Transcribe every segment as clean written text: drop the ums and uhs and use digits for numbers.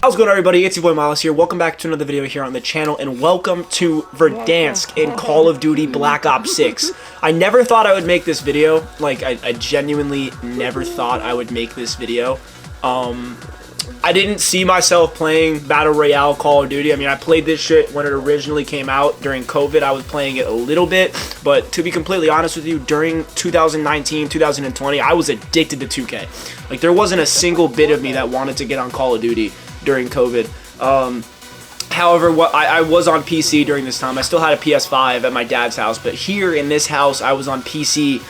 How's it going, everybody? It's your boy Miles here. Welcome back to another video here on the channel, and welcome to Verdansk in Call of Duty Black Ops 6. I never thought I would make this video. Like, I genuinely never thought I would make this video. I didn't see myself playing Battle Royale Call of Duty. I mean, I played this shit when it originally came out during COVID. I was playing it a little bit, but to be completely honest with you, during 2019, 2020, I was addicted to 2K. Like, there wasn't a single bit of me that wanted to get on Call of Duty during COVID. However, I was on PC during this time. I still had a PS5 at my dad's house, but here in this house, I was on PC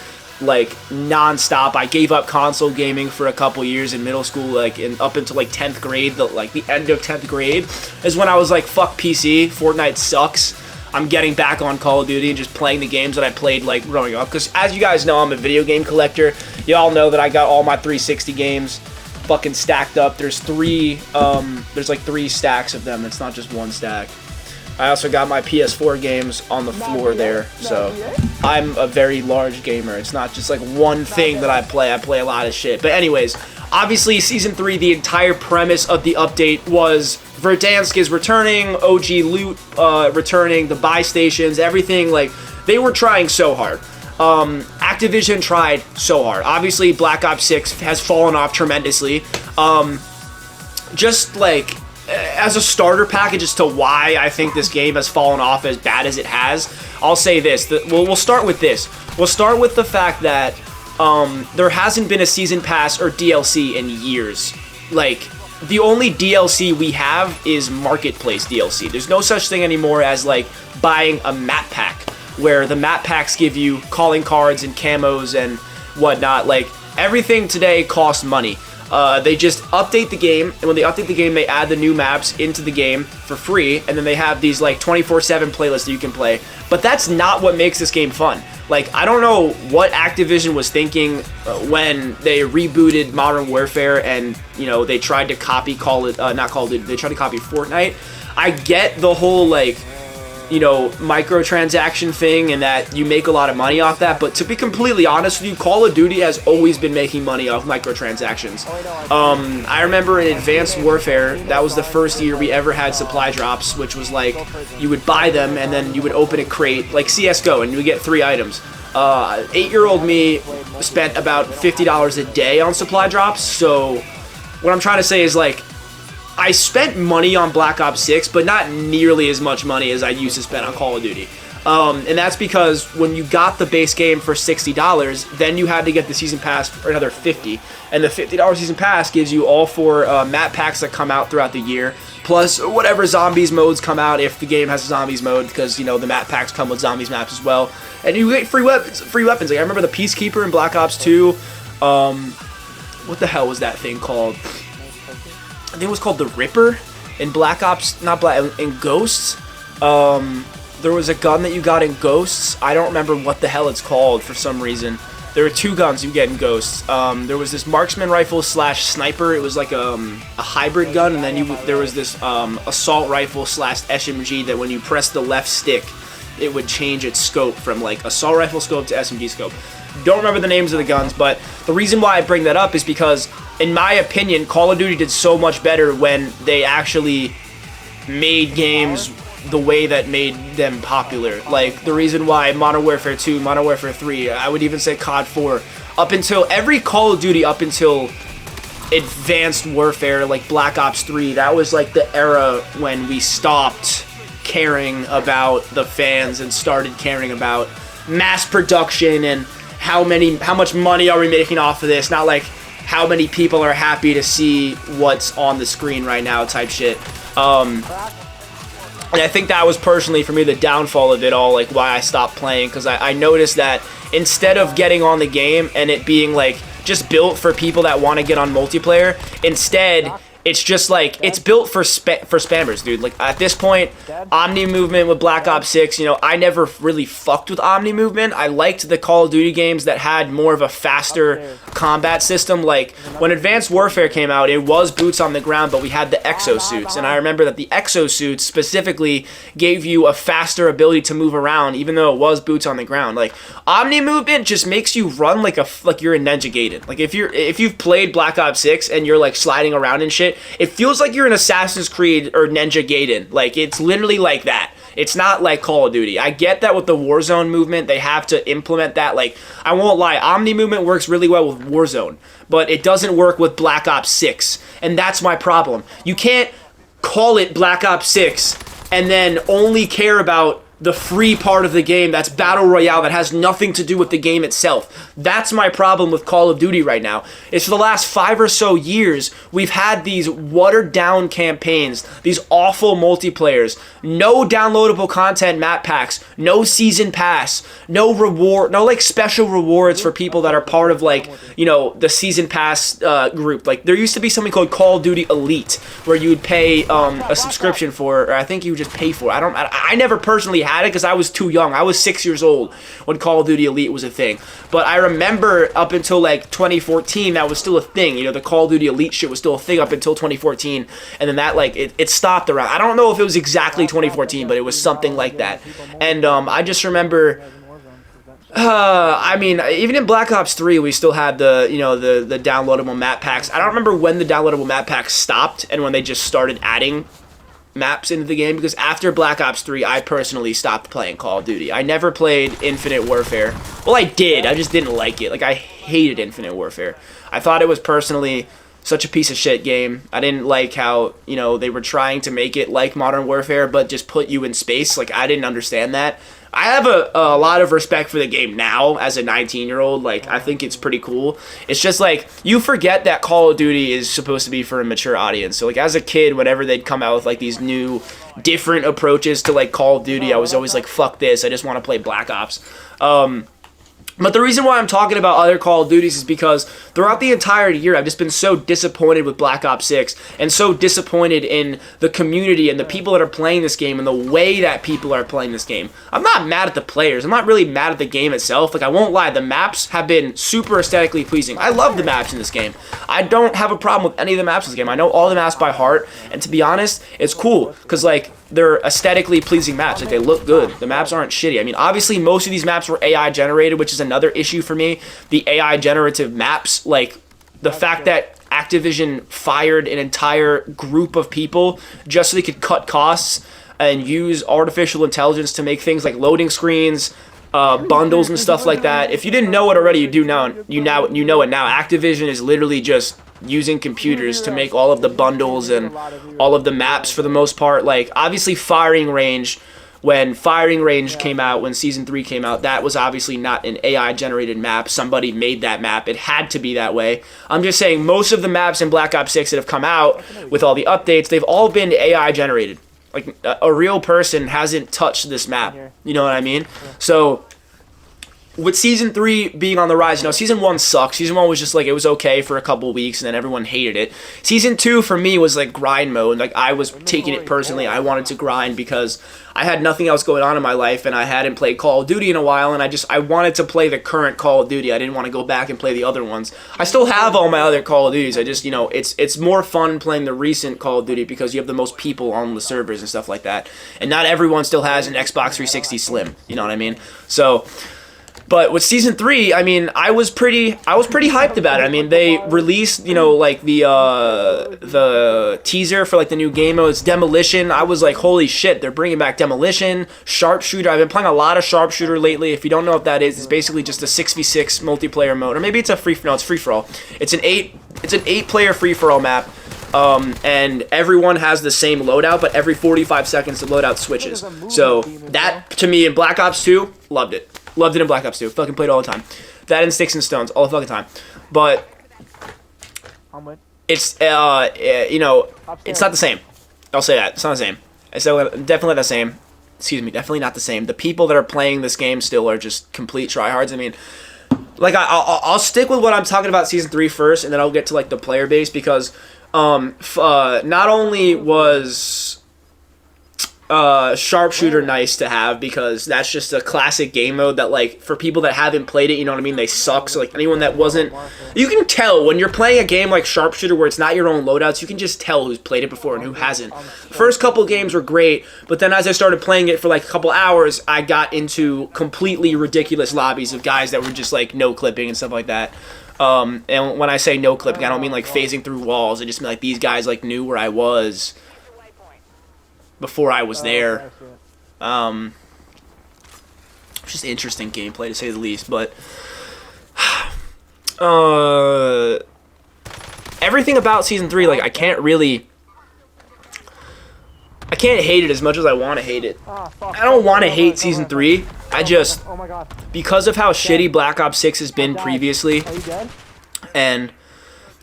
like non-stop. I gave up console gaming for a couple years in middle school, like up until like 10th grade. The end of 10th grade is when I was like, fuck PC, Fortnite sucks. I'm getting back on Call of Duty and just playing the games that I played like growing up. Because as you guys know, I'm a video game collector. Y'all know that I got all my 360 games fucking stacked up. There's like three stacks of them. It's not just one stack. I also got my PS4 games on the floor there, so I'm a very large gamer. It's not just like one thing that I play a lot of shit. But anyways, obviously Season 3, the entire premise of the update was Verdansk is returning, OG loot returning, the buy stations, everything. Like, they were trying so hard. Activision tried so hard. Obviously, Black Ops 6 has fallen off tremendously. Just like as a starter package as to why I think this game has fallen off as bad as it has, I'll say this. We'll start with this. We'll start with the fact that there hasn't been a season pass or DLC in years. Like, the only DLC we have is marketplace DLC. There's no such thing anymore as like buying a map pack, where the map packs give you calling cards and camos and whatnot. Like, everything today costs money. They just update the game, and when they update the game, they add the new maps into the game for free, and then they have these like 24/7 playlists that you can play. But that's not what makes this game fun. Like, I don't know what Activision was thinking when they rebooted Modern Warfare and, you know, they tried to copy they tried to copy Fortnite. I get the whole, like, you know, microtransaction thing and that you make a lot of money off that, but to be completely honest with you, Call of Duty has always been making money off microtransactions. I remember in Advanced Warfare, that was the first year we ever had supply drops, which was like, you would buy them and then you would open a crate, like CSGO, and you would get 3 items. 8-year-old me spent about $50 a day on supply drops, so what I'm trying to say is, like, I spent money on Black Ops 6, but not nearly as much money as I used to spend on Call of Duty. And that's because when you got the base game for $60, then you had to get the season pass for another $50. And the $50 season pass gives you all 4 map packs that come out throughout the year, plus whatever zombies modes come out if the game has a zombies mode, because, you know, the map packs come with zombies maps as well. And you get free weapons. Like, I remember the Peacekeeper in Black Ops 2. What the hell was that thing called? I think it was called the Ripper in Black Ops, in Ghosts. There was a gun that you got in Ghosts. I don't remember what the hell it's called for some reason. There were 2 guns you get in Ghosts. There was this marksman rifle / sniper. It was like a hybrid gun, and then there was this assault rifle / SMG that when you press the left stick, it would change its scope from like assault rifle scope to SMG scope. Don't remember the names of the guns, but the reason why I bring that up is because, in my opinion, Call of Duty did so much better when they actually made games the way that made them popular. Like, the reason why Modern Warfare 2, Modern Warfare 3, I would even say COD 4, up until every Call of Duty up until Advanced Warfare, like Black Ops 3, that was like the era when we stopped caring about the fans and started caring about mass production and how much money are we making off of this, not like how many people are happy to see what's on the screen right now type shit. And I think that was personally for me the downfall of it all, like why I stopped playing, because I noticed that instead of getting on the game and it being like just built for people that want to get on multiplayer, instead it's just like, it's built for spammers, dude. Like, at this point, Omni Movement with Black Ops 6, you know, I never really fucked with Omni Movement. I liked the Call of Duty games that had more of a faster combat system. Like, when Advanced Warfare came out, it was boots on the ground, but we had the exosuits. And I remember that the exosuits specifically gave you a faster ability to move around, even though it was boots on the ground. Like, Omni Movement just makes you run like you're a Ninja Gaiden. Like, if you've played Black Ops 6 and you're like sliding around and shit, it feels like you're in Assassin's Creed or Ninja Gaiden. Like, it's literally like that. It's not like Call of Duty. I get that with the Warzone movement, they have to implement that. Like, I won't lie, Omni movement works really well with Warzone, but it doesn't work with Black Ops 6, and that's my problem. You can't call it Black Ops 6 and then only care about the free part of the game that's Battle Royale that has nothing to do with the game itself. That's my problem with Call of Duty right now. Is for the last 5 or so years, we've had these watered down campaigns, these awful multiplayers, no downloadable content map packs, no season pass, no reward, no like special rewards for people that are part of like, you know, the season pass group. Like there used to be something called Call of Duty Elite where you would pay a subscription for, or I think you would just pay for it. I never personally had it because I was too young. I was 6 years old when Call of Duty Elite was a thing. But I remember up until like 2014, that was still a thing. You know, the Call of Duty Elite shit was still a thing up until 2014. And then that, like, it stopped around. I don't know if it was exactly 2014, but it was something like that. And I just remember... I mean, even in Black Ops 3, we still had the, you know, the downloadable map packs. I don't remember when the downloadable map packs stopped and when they just started adding maps into the game, because after Black Ops 3, I personally stopped playing Call of Duty. I never played Infinite Warfare. Well, I did. I just didn't like it. Like, I hated Infinite Warfare. I thought it was personally such a piece of shit game. I didn't like how, you know, they were trying to make it like Modern Warfare, but just put you in space. Like, I didn't understand that. I have a lot of respect for the game now as a 19-year-old. Like, I think it's pretty cool. It's just, like, you forget that Call of Duty is supposed to be for a mature audience. So, like, as a kid, whenever they'd come out with, like, these new, different approaches to, like, Call of Duty, I was always like, fuck this. I just want to play Black Ops. But the reason why I'm talking about other Call of Duties is because throughout the entire year, I've just been so disappointed with Black Ops 6 and so disappointed in the community and the people that are playing this game and the way that people are playing this game. I'm not mad at the players. I'm not really mad at the game itself. Like, I won't lie, the maps have been super aesthetically pleasing. I love the maps in this game. I don't have a problem with any of the maps in this game. I know all the maps by heart, and to be honest, it's cool because, like, they're aesthetically pleasing maps. Like, they look good. The maps aren't shitty. I mean, obviously, most of these maps were AI generated, which is another issue for me. The AI generative maps, like, the fact that Activision fired an entire group of people just so they could cut costs and use artificial intelligence to make things like loading screens, bundles and stuff like that. If you didn't know it already, you do now. You know it now. Activision is literally just using computers to make all of the bundles and all of the maps for the most part. Like, obviously, Firing Range, when Firing Range came out, when Season 3 came out, that was obviously not an AI-generated map. Somebody made that map. It had to be that way. I'm just saying, most of the maps in Black Ops 6 that have come out with all the updates, they've all been AI-generated. Like, a real person hasn't touched this map. You know what I mean? So, with Season 3 being on the rise, you know, Season 1 sucked. Season 1 was just, like, it was okay for a couple of weeks, and then everyone hated it. Season 2, for me, was, like, grind mode. Like, I was taking it personally. I wanted to grind because I had nothing else going on in my life, and I hadn't played Call of Duty in a while, and I wanted to play the current Call of Duty. I didn't want to go back and play the other ones. I still have all my other Call of Duties. I just, you know, it's more fun playing the recent Call of Duty because you have the most people on the servers and stuff like that. And not everyone still has an Xbox 360 Slim. You know what I mean? So... But with Season 3, I mean, I was pretty hyped about it. I mean, they released, you know, like the teaser for like the new game mode. It's Demolition. I was like, holy shit, they're bringing back Demolition, Sharpshooter. I've been playing a lot of Sharpshooter lately. If you don't know what that is, it's basically just a 6v6 multiplayer mode, or maybe it's a free for all. It's an 8-player free for all map. And everyone has the same loadout, but every 45 seconds the loadout switches. So that, to me, in Black Ops 2, loved it. Loved it in Black Ops 2. Fucking played it all the time. That and Sticks and Stones all the fucking time. But it's, you know, it's not the same. I'll say that. It's not the same. It's definitely not the same. Excuse me. Definitely not the same. The people that are playing this game still are just complete tryhards. I mean, like, I'll stick with what I'm talking about Season 3 first, and then I'll get to, like, the player base, because not only was Sharpshooter nice to have, because that's just a classic game mode that, like, for people that haven't played it, you know what I mean, they suck. So, like, anyone that wasn't, you can tell when you're playing a game like Sharpshooter where it's not your own loadouts, you can just tell who's played it before and who hasn't. The first couple games were great, but then as I started playing it for like a couple hours, I got into completely ridiculous lobbies of guys that were just like no clipping and stuff like that. And when I say no clipping, I don't mean like phasing through walls. I just mean like these guys like knew where I was before I was there. Just interesting gameplay to say the least, but everything about season 3, like I can't hate it as much as I want to hate it. I don't want to hate season 3. I just, because of how shitty Black Ops 6 has been previously, and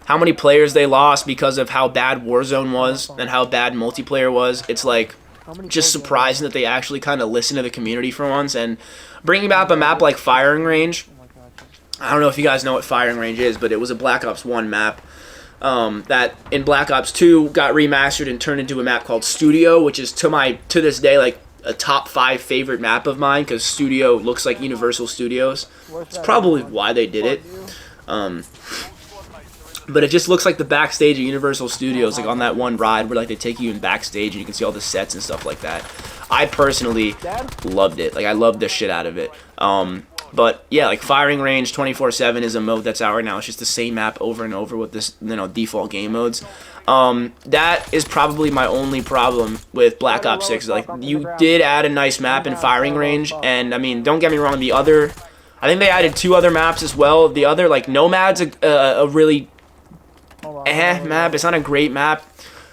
how many players they lost because of how bad Warzone was and how bad multiplayer was, it's like just surprising that they actually kind of listen to the community for once. And bringing back a map like Firing Range, I don't know if you guys know what Firing Range is, but it was a Black Ops 1 map that in Black Ops 2 got remastered and turned into a map called Studio, which is to this day like a top 5 favorite map of mine, because Studio looks like Universal Studios. It's probably why they did it. But it just looks like the backstage of Universal Studios, like on that one ride where like they take you in backstage and you can see all the sets and stuff like that. I personally loved it. Like I loved the shit out of it. But yeah, like Firing Range 24/7 is a mode that's out right now. It's just the same map over and over with this, default game modes. That is probably my only problem with Black Ops 6. Like you did add a nice map in Firing Range, and I mean, don't get me wrong, I think they added 2 other maps as well. The other, like Nomad's a really map. It's not a great map.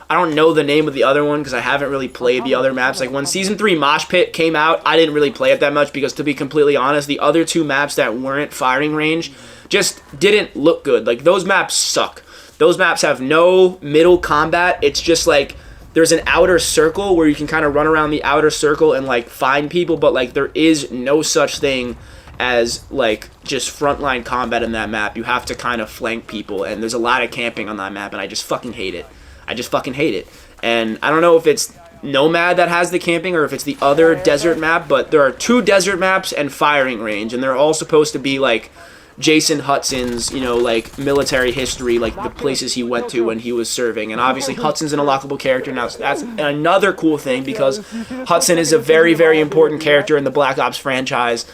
I don't know the name of the other one because I haven't really played the other maps. Like when Season 3 Mosh Pit came out, I didn't really play it that much because, to be completely honest, the other 2 maps that weren't Firing Range just didn't look good. Like those maps suck. Those maps have no middle combat. It's just like there's an outer circle where you can kind of run around the outer circle and like find people, but like there is no such thing as like just frontline combat in that map. You have to kind of flank people, and there's a lot of camping on that map, and I just fucking hate it. I just fucking hate it. And I don't know if it's Nomad that has the camping or if it's the other desert map, but there are 2 desert maps and Firing Range, and they're all supposed to be like Jason Hudson's, like military history, like the places he went to when he was serving. And obviously Hudson's an unlockable character now, so that's another cool thing because Hudson is a very, very important character in the Black Ops franchise.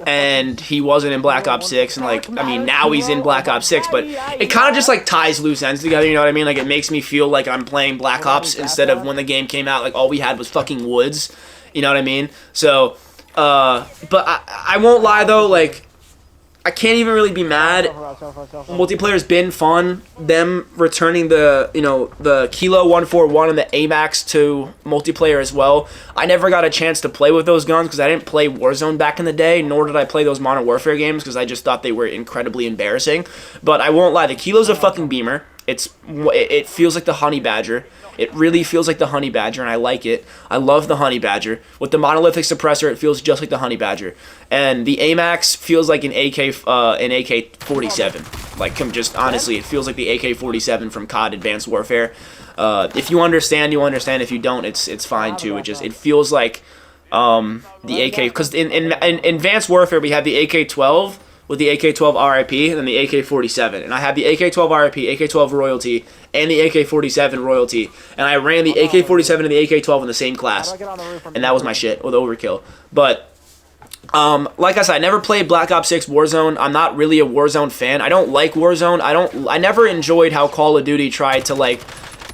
And he wasn't in Black Ops 6, and like, I mean, now he's in Black Ops 6, but it kind of just like ties loose ends together, you know what I mean? Like it makes me feel like I'm playing Black Ops instead of when the game came out, like all we had was fucking woods, you know what I mean? So, but I won't lie though, like, I can't even really be mad. Multiplayer's been fun. Them returning the Kilo 141 and the AMAX to multiplayer as well. I never got a chance to play with those guns because I didn't play Warzone back in the day, nor did I play those Modern Warfare games because I just thought they were incredibly embarrassing. But I won't lie, the Kilo's a fucking beamer. It feels like the Honey Badger. It really feels like the Honey Badger, and I like it. I love the Honey Badger. With the monolithic suppressor, it feels just like the Honey Badger. And the AMAX feels like an AK-47. Like, just honestly, it feels like the AK-47 from COD Advanced Warfare. If you understand, you understand. If you don't, it's fine too. It feels like the AK, because in Advanced Warfare we have the AK-12 with the AK-12 RIP and then the AK-47. And I have the AK-12 RIP, AK-12 Royalty, and the AK-47 Royalty. And I ran the AK-47 and the AK-12 in the same class. And that was my shit with Overkill. But, like I said, I never played Black Ops 6 Warzone. I'm not really a Warzone fan. I don't like Warzone. I never enjoyed how Call of Duty tried to, like,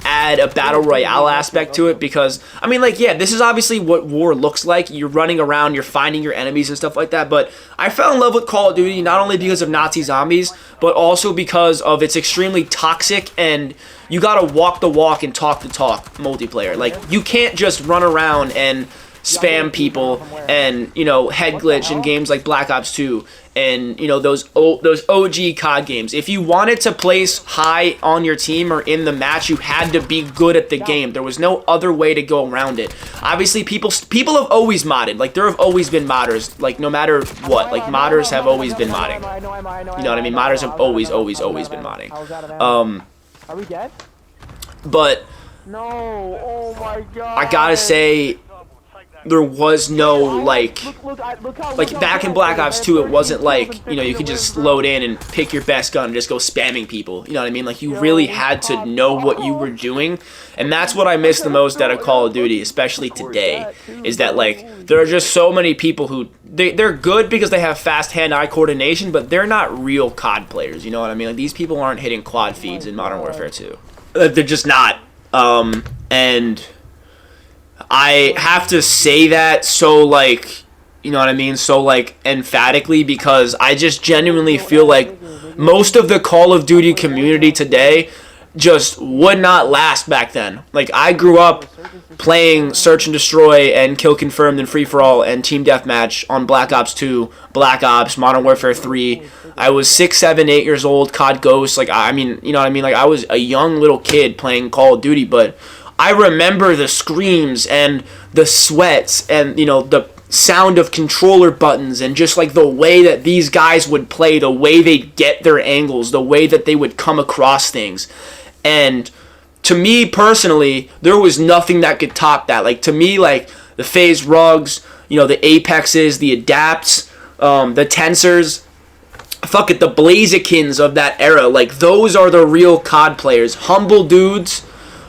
add a battle royale aspect to it, because I mean, like, yeah, this is obviously what war looks like. You're running around, you're finding your enemies and stuff like that, but I fell in love with Call of Duty not only because of Nazi zombies, but also because of its extremely toxic and you gotta walk the walk and talk the talk multiplayer. Like, you can't just run around and spam people and, head glitch in games like Black Ops 2 and, those OG COD games. If you wanted to place high on your team or in the match, you had to be good at the game. There was no other way to go around it. Obviously, people have always modded. Like, there have always been modders. Like, no matter what. Like, modders have always been modding. You know what I mean? Modders have always been modding. Are we dead? But no, oh my god. I gotta say, there was no like back in Black Ops 2, it wasn't like, you know, you could just load in and pick your best gun and just go spamming people. You know what I mean? Like, you really had to know what you were doing, and that's what I miss the most out of Call of Duty, especially today, is that, like, there are just so many people who, they're good because they have fast hand-eye coordination, but they're not real COD players, you know what I mean? Like, these people aren't hitting quad feeds in Modern Warfare 2. They're just not. And I have to say that so, like, you know what I mean, so, like, emphatically, because I just genuinely feel like most of the Call of Duty community today just would not last back then. Like, I grew up playing Search and Destroy and Kill Confirmed and Free For All and Team Deathmatch on Black Ops 2, Black Ops, Modern Warfare 3. I was 6, 7, 8 years old, COD Ghost. Like, I mean, you know what I mean? Like, I was a young little kid playing Call of Duty, but I remember the screams and the sweats and, you know, the sound of controller buttons and just, like, the way that these guys would play, the way they'd get their angles, the way that they would come across things. And to me, personally, there was nothing that could top that. Like, to me, like, the phase rugs, you know, the apexes, the adapts, the tensors, fuck it, the Blazikins of that era. Like, those are the real COD players. Humble dudes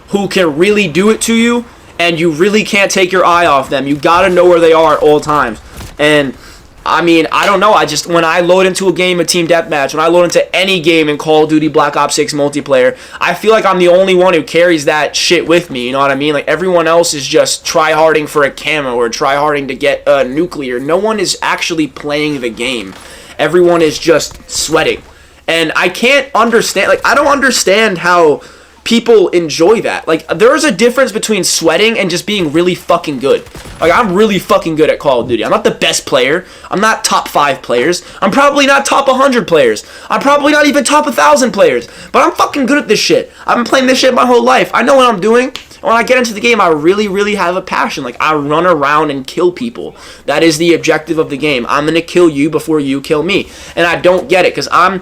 who can really do it to you, and you really can't take your eye off them. You gotta know where they are at all times. And I mean, I don't know. I just, when I load into a game of Team Deathmatch, when I load into any game in Call of Duty Black Ops 6 multiplayer, I feel like I'm the only one who carries that shit with me. You know what I mean? Like, everyone else is just try-harding for a camo or try-harding to get a nuclear. No one is actually playing the game. Everyone is just sweating. And I can't understand, like, I don't understand how people enjoy that. Like, there's a difference between sweating and just being really fucking good. Like, I'm really fucking good at Call of Duty. I'm not the best player. I'm not top 5 players. I'm probably not top 100 players. I'm probably not even top 1,000 players. But I'm fucking good at this shit. I've been playing this shit my whole life. I know what I'm doing. When I get into the game, I really, really have a passion. Like, I run around and kill people. That is the objective of the game. I'm going to kill you before you kill me. And I don't get it, because I'm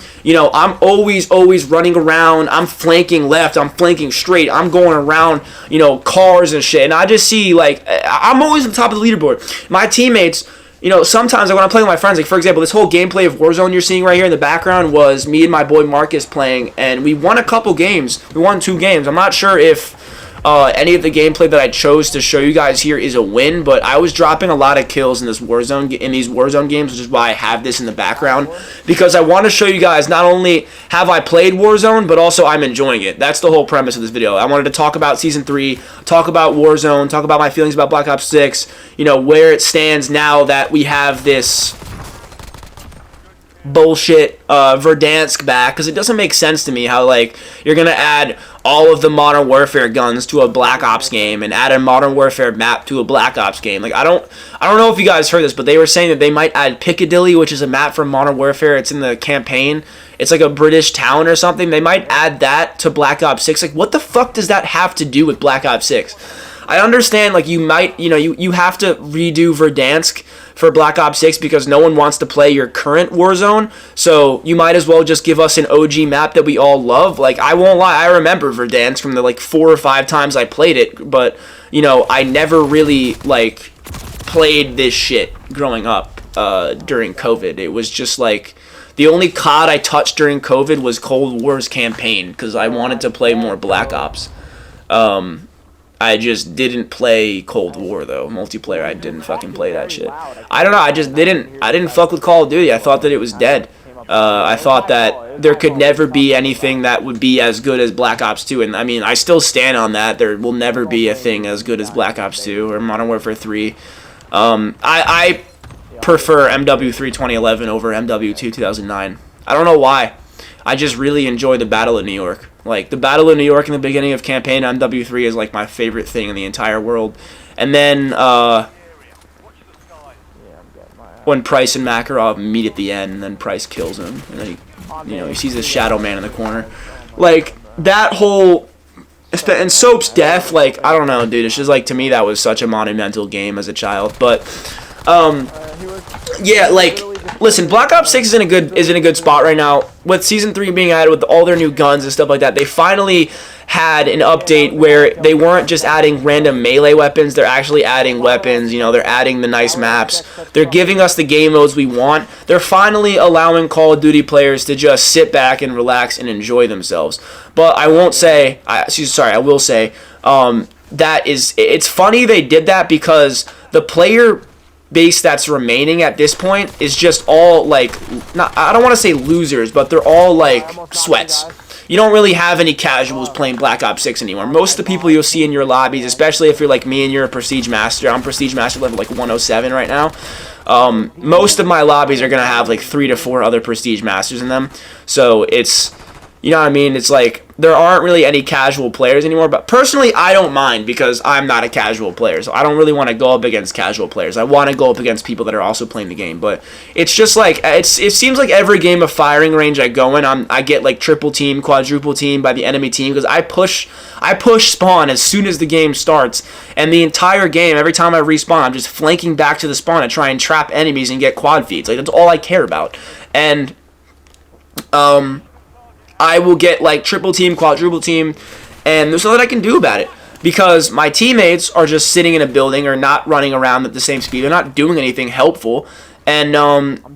always running around. I'm flanking left. I'm flanking straight. I'm going around, you know, cars and shit. And I just see, like, I'm always at the top of the leaderboard. My teammates, you know, sometimes, like, when I'm playing with my friends, like, for example, this whole gameplay of Warzone you're seeing right here in the background was me and my boy Marcus playing, and we won a couple games. We won 2 games. I'm not sure if any of the gameplay that I chose to show you guys here is a win, but I was dropping a lot of kills in these Warzone games, which is why I have this in the background, because I want to show you guys not only have I played Warzone, but also I'm enjoying it. That's the whole premise of this video. I wanted to talk about Season 3, talk about Warzone, talk about my feelings about Black Ops 6, you know, where it stands now that we have this bullshit Verdansk back, because it doesn't make sense to me how, like, you're gonna add all of the Modern Warfare guns to a Black Ops game and add a Modern Warfare map to a Black Ops game. Like, I don't know if you guys heard this, but they were saying that they might add Piccadilly, which is a map from Modern Warfare. It's in the campaign. It's like a British town or something. They might add that to Black Ops 6. Like, what the fuck does that have to do with Black Ops 6? I understand, like, you might, you know, you have to redo Verdansk for Black Ops 6 because no one wants to play your current Warzone, so you might as well just give us an OG map that we all love. Like, I won't lie, I remember Verdansk from the, like, 4 or 5 times I played it, but, you know, I never really, like, played this shit growing up during COVID. It was just, like, the only COD I touched during COVID was Cold War's campaign, because I wanted to play more Black Ops. I just didn't play Cold War, though. Multiplayer, I didn't fucking play that shit. I don't know, I didn't fuck with Call of Duty. I thought that it was dead. I thought that there could never be anything that would be as good as Black Ops 2. And, I mean, I still stand on that. There will never be a thing as good as Black Ops 2 or Modern Warfare 3. I prefer MW3 2011 over MW2 2009. I don't know why. I just really enjoy the Battle of New York. Like, the Battle of New York in the beginning of campaign MW3 is, like, my favorite thing in the entire world. And then, when Price and Makarov meet at the end, and then Price kills him, and then he sees the Shadow Man in the corner. Like, that whole, and Soap's death, like, I don't know, dude, it's just, like, to me, that was such a monumental game as a child. But, yeah, like, listen, Black Ops 6 is in a good spot right now. With Season 3 being added, with all their new guns and stuff like that, they finally had an update where they weren't just adding random melee weapons, they're actually adding weapons, you know, they're adding the nice maps, they're giving us the game modes we want. They're finally allowing Call of Duty players to just sit back and relax and enjoy themselves. But I will say, it's funny they did that because the player base that's remaining at this point is just all like, I don't want to say losers, but they're all like sweats. You don't really have any casuals playing Black Ops 6 anymore. Most of the people you'll see in your lobbies, especially if you're like me and you're a Prestige Master, I'm Prestige Master level like 107 right now. Most of my lobbies are going to have like 3 to 4 other Prestige Masters in them. So it's, you know what I mean? It's like there aren't really any casual players anymore. But personally, I don't mind because I'm not a casual player. So I don't really want to go up against casual players. I want to go up against people that are also playing the game. But it's just like, it seems like every game of firing range I go in, I get like triple team, quadruple team by the enemy team because I push spawn as soon as the game starts. And the entire game, every time I respawn, I'm just flanking back to the spawn to try and trap enemies and get quad feeds. Like, that's all I care about. And, I will get like triple team, quadruple team, and there's nothing I can do about it because my teammates are just sitting in a building or not running around at the same speed. They're not doing anything helpful. And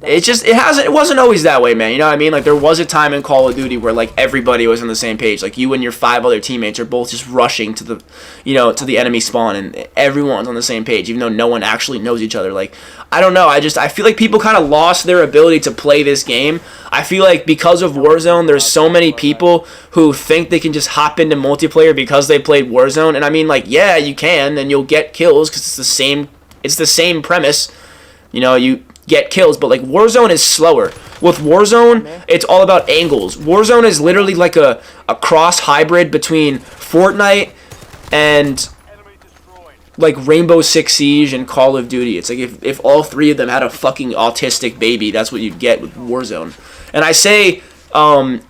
it wasn't always that way, man. You know what I mean? Like, there was a time in Call of Duty where like everybody was on the same page. Like, you and your 5 other teammates are both just rushing to the enemy spawn, and everyone's on the same page, even though no one actually knows each other. Like, I don't know. I feel like people kind of lost their ability to play this game. I feel like because of Warzone, there's so many people who think they can just hop into multiplayer because they played Warzone. And I mean, like, yeah, you can, and you'll get kills because it's the same premise. You know, you get kills, but like Warzone is slower. With Warzone, it's all about angles. Warzone is literally like a cross hybrid between Fortnite and like Rainbow Six Siege and Call of Duty. It's like if all 3 of them had a fucking autistic baby, that's what you'd get with Warzone. And I say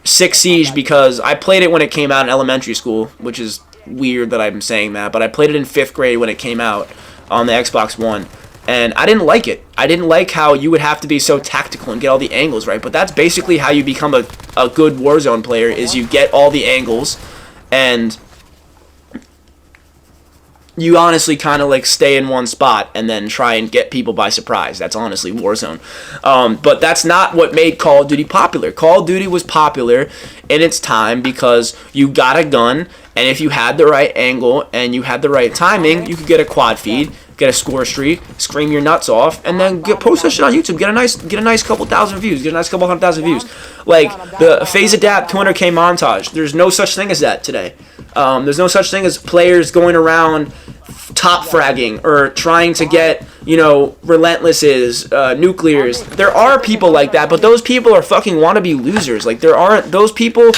Six Siege because I played it when it came out in elementary school, which is weird that I'm saying that, but I played it in 5th grade when it came out on the Xbox One. And I didn't like it. I didn't like how you would have to be so tactical and get all the angles right. But that's basically how you become a good Warzone player, is you get all the angles and you honestly kind of like stay in one spot and then try and get people by surprise. That's honestly Warzone. But that's not what made Call of Duty popular. Call of Duty was popular in its time because you got a gun, and if you had the right angle and you had the right timing, you could get a quad feed, get a score streak, scream your nuts off, and then post that shit on YouTube. Get a nice couple thousand views. Get a nice couple 100,000 views. Like the Phase Adapt 200K montage. There's no such thing as that today. There's no such thing as players going around top fragging or trying to get, you know, relentlesses, nuclears. There are people like that, but those people are fucking wannabe losers. Like, those people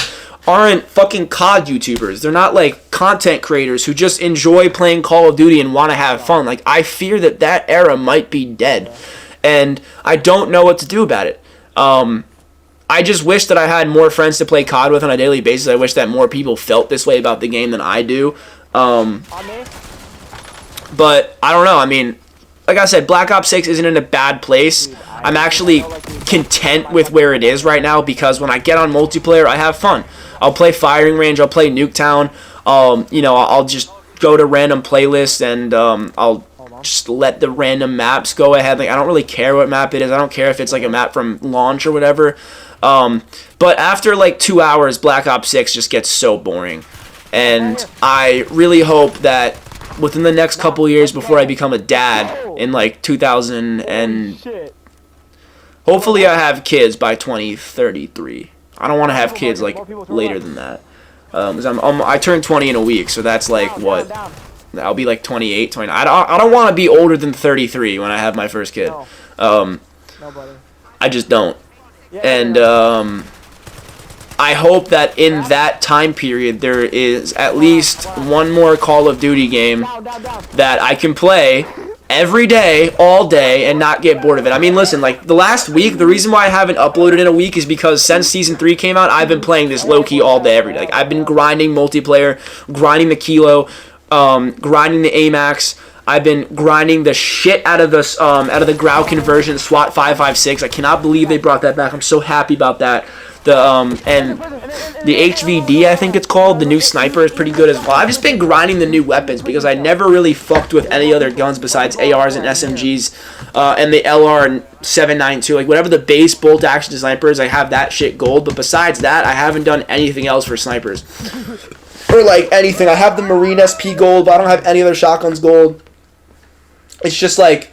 aren't fucking COD YouTubers. They're not like content creators who just enjoy playing Call of Duty and want to have fun. Like, I fear that era might be dead, and I don't know what to do about it. I just wish that I had more friends to play COD with on a daily basis. I wish that more people felt this way about the game than I do. But I don't know. I mean, like I said, Black Ops 6 isn't in a bad place. I'm actually content with where it is right now because when I get on multiplayer, I have fun. I'll play Firing Range. I'll play Nuketown. You know, I'll just go to random playlists and I'll just let the random maps go ahead. Like, I don't really care what map it is. I don't care if it's like a map from launch or whatever. But after like 2 hours, Black Ops 6 just gets so boring. And I really hope that within the next couple years before I become a dad in like 2000 and hopefully I have kids by 2033. I don't want to have kids like later than that. 'Cause I turn 20 in a week, so that's like what? I'll be like 28, 29. I don't want to be older than 33 when I have my first kid. I just don't. And I hope that in that time period there is at least one more Call of Duty game that I can play every day, all day, and not get bored of it. I mean, listen, like the last week, the reason why I haven't uploaded in a week is because since Season 3 came out, I've been playing this low-key all day, every day. Like, I've been grinding multiplayer, grinding the Kilo, grinding the AMAX. I've been grinding the shit out of the Grau conversion, SWAT 556. I cannot believe they brought that back. I'm so happy about that. And The HVD, I think it's called. The new sniper is pretty good as well. I've just been grinding the new weapons because I never really fucked with any other guns besides ARs and SMGs and the LR792. Like, whatever the base bolt-action sniper is, I have that shit gold. But besides that, I haven't done anything else for snipers. Or, like, anything. I have the Marine SP gold, but I don't have any other shotguns gold. It's just, like,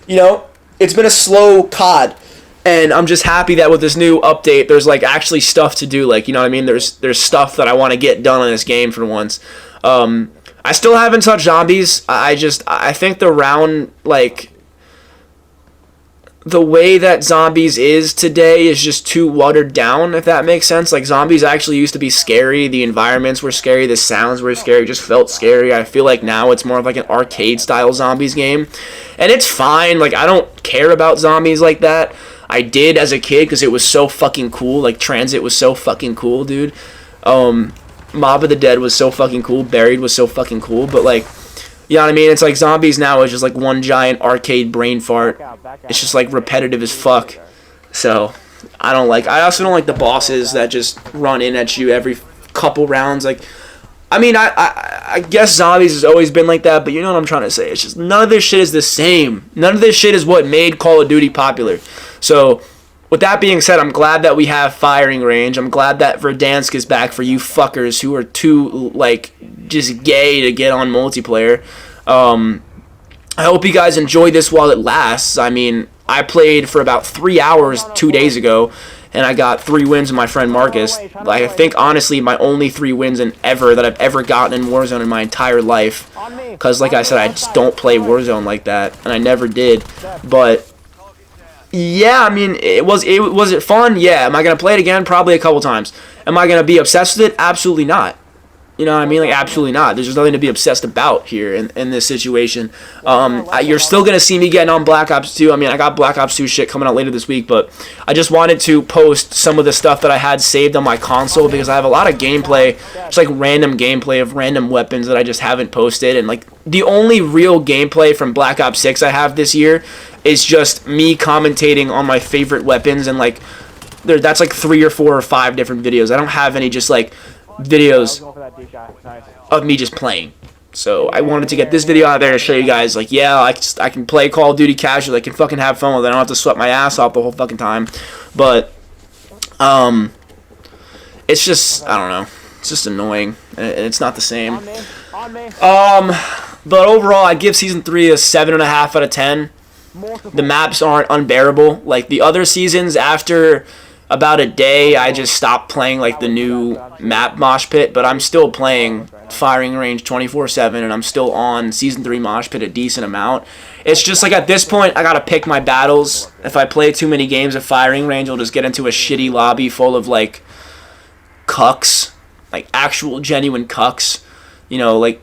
you know, it's been a slow COD. And I'm just happy that with this new update, there's like actually stuff to do. Like, you know what I mean? There's stuff that I want to get done in this game for once. I still haven't touched zombies. I think the round, like, the way that zombies is today is just too watered down, if that makes sense. Like, zombies actually used to be scary. The environments were scary. The sounds were scary. It just felt scary. I feel like now it's more of like an arcade-style zombies game. And it's fine. Like, I don't care about zombies like that. I did as a kid because it was so fucking cool. Like, Transit was so fucking cool, dude. Mob of the Dead was so fucking cool. Buried was so fucking cool. But, like, you know what I mean? It's like zombies now is just like one giant arcade brain fart. It's just, like, repetitive as fuck. So, I also don't like the bosses that just run in at you every couple rounds. Like, I mean, I guess zombies has always been like that, but you know what I'm trying to say. It's just none of this shit is the same. None of this shit is what made Call of Duty popular. So, with that being said, I'm glad that we have firing range. I'm glad that Verdansk is back for you fuckers who are too, like, just gay to get on multiplayer. I hope you guys enjoy this while it lasts. I mean, I played for about 3 hours 2 days ago, and I got 3 wins with my friend Marcus. Like, I think, honestly, my only 3 wins that I've ever gotten in Warzone in my entire life. Because, like I said, I just don't play Warzone like that, and I never did. But yeah, I mean, was it fun? Yeah. Am I going to play it again? Probably a couple times. Am I going to be obsessed with it? Absolutely not. You know what I mean? Like, absolutely not. There's just nothing to be obsessed about here in this situation. You're still going to see me getting on Black Ops 2. I mean, I got Black Ops 2 shit coming out later this week, but I just wanted to post some of the stuff that I had saved on my console because I have a lot of gameplay, just like random gameplay of random weapons that I just haven't posted. And, like, the only real gameplay from Black Ops 6 I have this year is just me commentating on my favorite weapons, and, like, that's like 3 or 4 or 5 different videos. I don't have any just, like, videos of me just playing. So I wanted to get this video out there to show you guys, like, yeah, I can play Call of Duty casually. I can fucking have fun with it. I don't have to sweat my ass off the whole fucking time. But it's just, I don't know, it's just annoying, and it's not the same. But overall, I give Season 3 a 7.5 out of 10. The maps aren't unbearable. Like, the other seasons, after about a day, I just stopped playing, like, the new map Mosh Pit, but I'm still playing Firing Range 24/7, and I'm still on Season 3 Mosh Pit a decent amount. It's just, like, at this point, I gotta pick my battles. If I play too many games of Firing Range, I'll just get into a shitty lobby full of, like, cucks. Like, actual, genuine cucks. You know, like,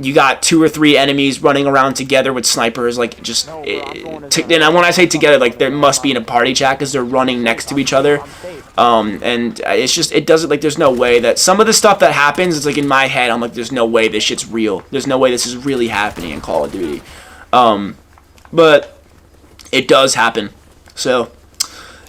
you got 2 or 3 enemies running around together with snipers, like, just, and when I say together, like, there must be in a party chat because they're running next to each other, and it's just, it doesn't, like, there's no way that, some of the stuff that happens, it's like, in my head, I'm like, there's no way this shit's real, there's no way this is really happening in Call of Duty, but it does happen, so,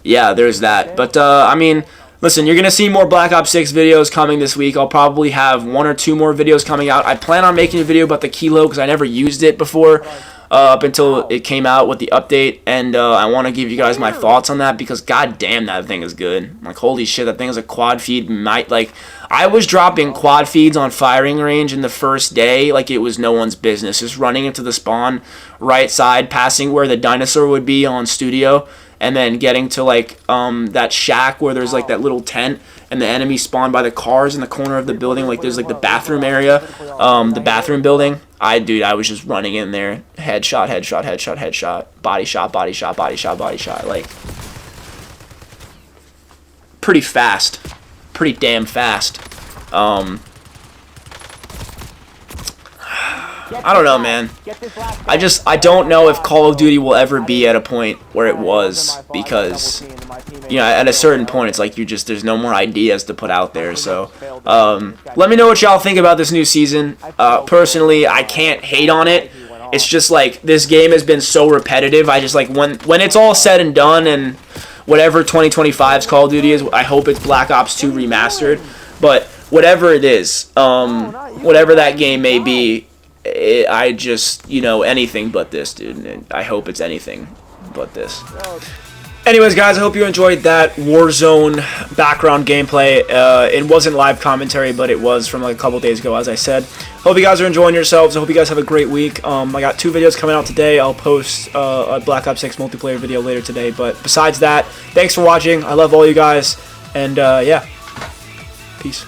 yeah, there's that, but, I mean, listen, you're going to see more Black Ops 6 videos coming this week. I'll probably have 1 or 2 more videos coming out. I plan on making a video about the Kilo because I never used it before up until it came out with the update. And I want to give you guys my thoughts on that because goddamn, that thing is good. Like, holy shit, that thing is a quad feed. Like, I was dropping quad feeds on Firing Range in the first day like it was no one's business. Just running into the spawn right side, passing where the dinosaur would be on Studio, and then getting to, like, that shack where there's, like, that little tent, and the enemy spawn by the cars in the corner of the building. Like, there's, like, the bathroom area, the bathroom building. I was just running in there. Headshot, headshot, headshot, headshot. Body shot, body shot, body shot, body shot. Like, pretty fast. Pretty damn fast. I don't know, man. I don't know if Call of Duty will ever be at a point where it was, because, you know, at a certain point, it's like there's no more ideas to put out there, so, let me know what y'all think about this new season. Personally, I can't hate on it. It's just, like, this game has been so repetitive. I just, like, when it's all said and done, and whatever 2025's Call of Duty is. I hope it's Black Ops 2 remastered, but whatever it is, whatever that game may be, I just, you know, anything but this, dude. And I hope it's anything but this. Anyways, guys, I hope you enjoyed that Warzone background gameplay. It wasn't live commentary, but it was from like a couple days ago, as I said. Hope you guys are enjoying yourselves. I hope you guys have a great week. I got 2 videos coming out today. I'll post a Black Ops 6 multiplayer video later today. But besides that, thanks for watching. I love all you guys. And, yeah. Peace.